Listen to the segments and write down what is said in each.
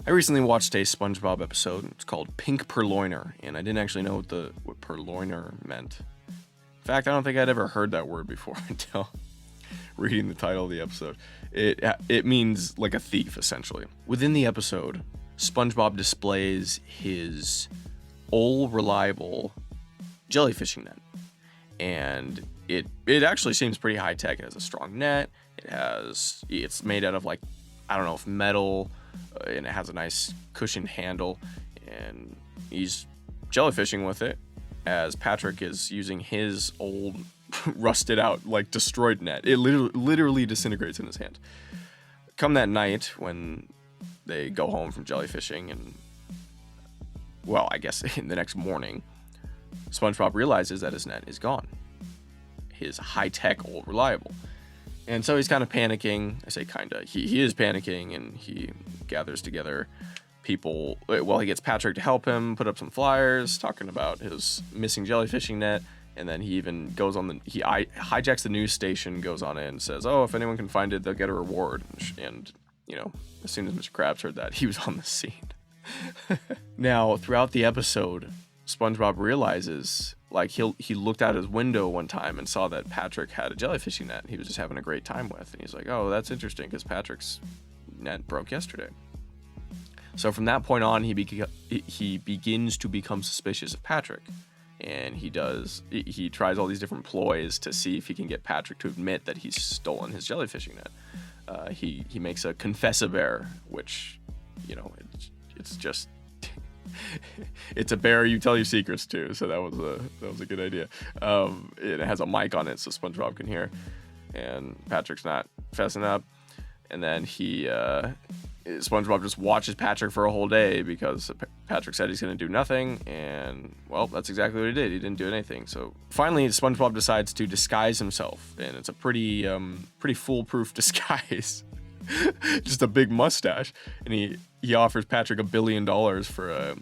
I recently watched a SpongeBob episode. It's called Pink Purloiner, and I didn't actually know what Purloiner meant. In fact, I don't think I'd ever heard that word before until reading the title of the episode. It means like a thief, essentially. Within the episode, SpongeBob displays his all-reliable jellyfishing net, and it actually seems pretty high tech. It has a strong net. It's made out of, like, I don't know if metal, and it has a nice cushioned handle, and he's jellyfishing with it as Patrick is using his old rusted out, like, destroyed net. It literally disintegrates in his hand. Come that night when they go home from jellyfishing, and, well, I guess in the next morning, SpongeBob realizes that his net is gone. His high-tech, old reliable. And so he's kind of panicking. I say kind of. He is panicking, and he gathers together people. Well, he gets Patrick to help him put up some flyers talking about his missing jellyfishing net. And then he even goes on he hijacks the news station, goes on in and says, oh, if anyone can find it, they'll get a reward. And you know, as soon as Mr. Krabs heard that, he was on the scene. Now, throughout the episode, SpongeBob realizes, like, he looked out his window one time and saw that Patrick had a jellyfishing net he was just having a great time with. And he's like, oh, that's interesting, because Patrick's net broke yesterday. So from that point on, he begins to become suspicious of Patrick. And he tries all these different ploys to see if he can get Patrick to admit that he's stolen his jellyfishing net. He makes a confess-a-bear, which, you know, it's just... it's a bear you tell your secrets to, so that was a good idea. It has a mic on it so SpongeBob can hear, and Patrick's not fessing up. And then SpongeBob just watches Patrick for a whole day because Patrick said he's going to do nothing, and, well, that's exactly what he did. He didn't do anything. So finally, SpongeBob decides to disguise himself, and it's a pretty foolproof disguise. Just a big mustache, and he offers Patrick $1 billion for a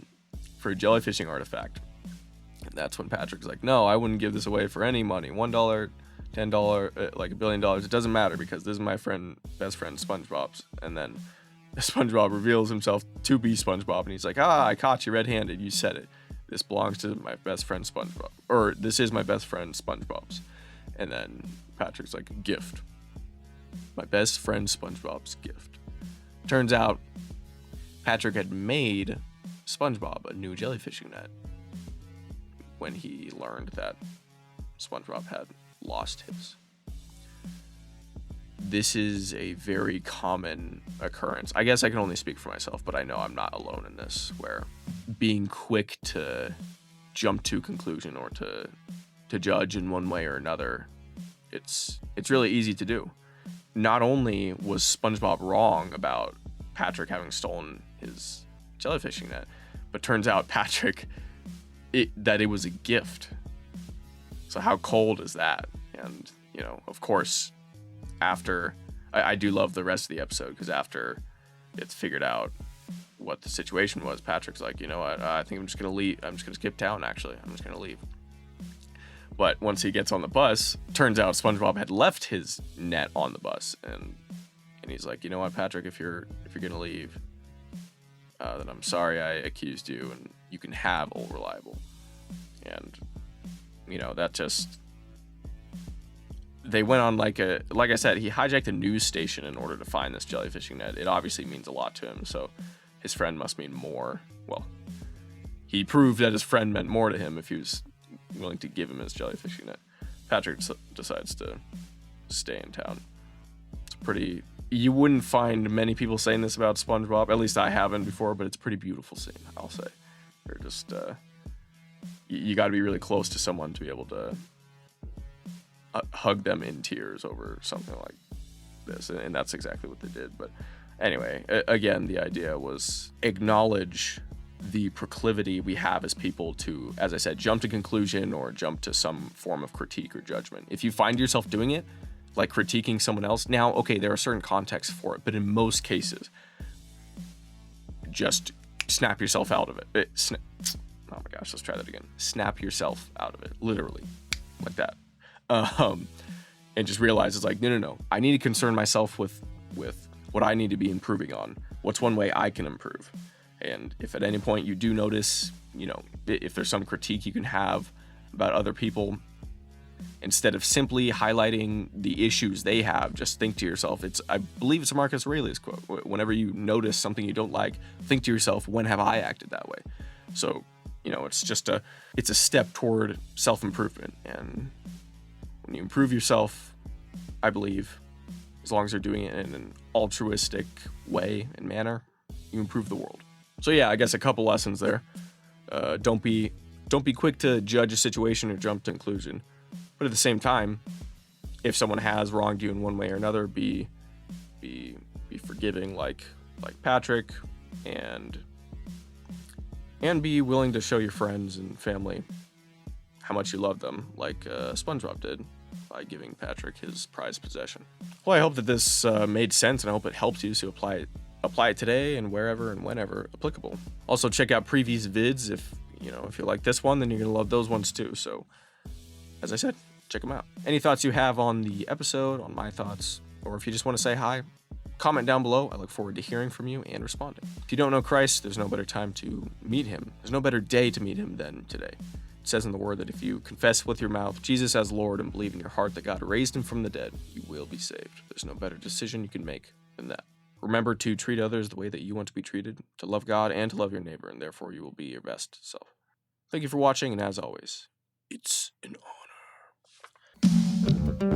jellyfishing artifact. And that's when Patrick's like, no, I wouldn't give this away for any money. $1, $10, like $1 billion. It doesn't matter, because this is my best friend SpongeBob's. And then SpongeBob reveals himself to be SpongeBob, and he's like, I caught you red-handed. You said it. This belongs to my best friend SpongeBob, or this is my best friend SpongeBob's. And then Patrick's like, gift. My best friend SpongeBob's gift. Turns out Patrick had made SpongeBob a new jellyfishing net when he learned that SpongeBob had lost his. This is a very common occurrence. I guess I can only speak for myself, but I know I'm not alone in this, where being quick to jump to conclusion or to judge in one way or another, it's really easy to do. Not only was SpongeBob wrong about Patrick having stolen his jellyfishing net, but turns out that it was a gift. So how cold is that? And, you know, of course, after, I do love the rest of the episode, because after it's figured out what the situation was, Patrick's like, you know what, I think I'm just going to leave. I'm just going to skip town, actually. I'm just going to leave. But once he gets on the bus, turns out SpongeBob had left his net on the bus, and he's like, you know what, Patrick, if you're gonna leave, then I'm sorry I accused you, and you can have Old Reliable. And, you know, that just, they went on like I said, he hijacked a news station in order to find this jellyfishing net. It obviously means a lot to him, so his friend must mean more. Well, he proved that his friend meant more to him if he was willing to give him his jellyfishing net. Patrick decides to stay in town. It's pretty... You wouldn't find many people saying this about SpongeBob. At least I haven't before, but it's a pretty beautiful scene, I'll say. They're just... you got to be really close to someone to be able to hug them in tears over something like this, and that's exactly what they did. But anyway, again, the idea was acknowledge the proclivity we have as people to, as I said, jump to conclusion or jump to some form of critique or judgment. If you find yourself doing it, like critiquing someone else, now, okay, there are certain contexts for it, but in most cases, just snap yourself out of it. Oh my gosh, let's try that again. Snap yourself out of it, literally, like that. And just realize it's like, no. I need to concern myself with what I need to be improving on, What's one way I can improve? And if at any point you do notice, if there's some critique you can have about other people, instead of simply highlighting the issues they have, just think to yourself, I believe it's a Marcus Aurelius quote, whenever you notice something you don't like, think to yourself, when have I acted that way? So, it's a step toward self-improvement. And when you improve yourself, I believe, as long as you're doing it in an altruistic way and manner, you improve the world. So yeah, I guess a couple lessons there. Don't be quick to judge a situation or jump to conclusion. But at the same time, if someone has wronged you in one way or another, be forgiving like Patrick, and be willing to show your friends and family how much you love them, like SpongeBob did by giving Patrick his prized possession. Well, I hope that this made sense, and I hope it helps you to apply it today and wherever and whenever applicable. Also, check out previous vids. If you like this one, then you're gonna love those ones too. So, as I said, check them out. Any thoughts you have on the episode, on my thoughts, or if you just want to say hi, comment down below. I look forward to hearing from you and responding. If you don't know Christ, there's no better time to meet him. There's no better day to meet him than today. It says in the word that if you confess with your mouth Jesus as Lord and believe in your heart that God raised him from the dead, you will be saved. There's no better decision you can make than that. Remember to treat others the way that you want to be treated, to love God and to love your neighbor, and therefore you will be your best self. Thank you for watching, and as always, it's an honor.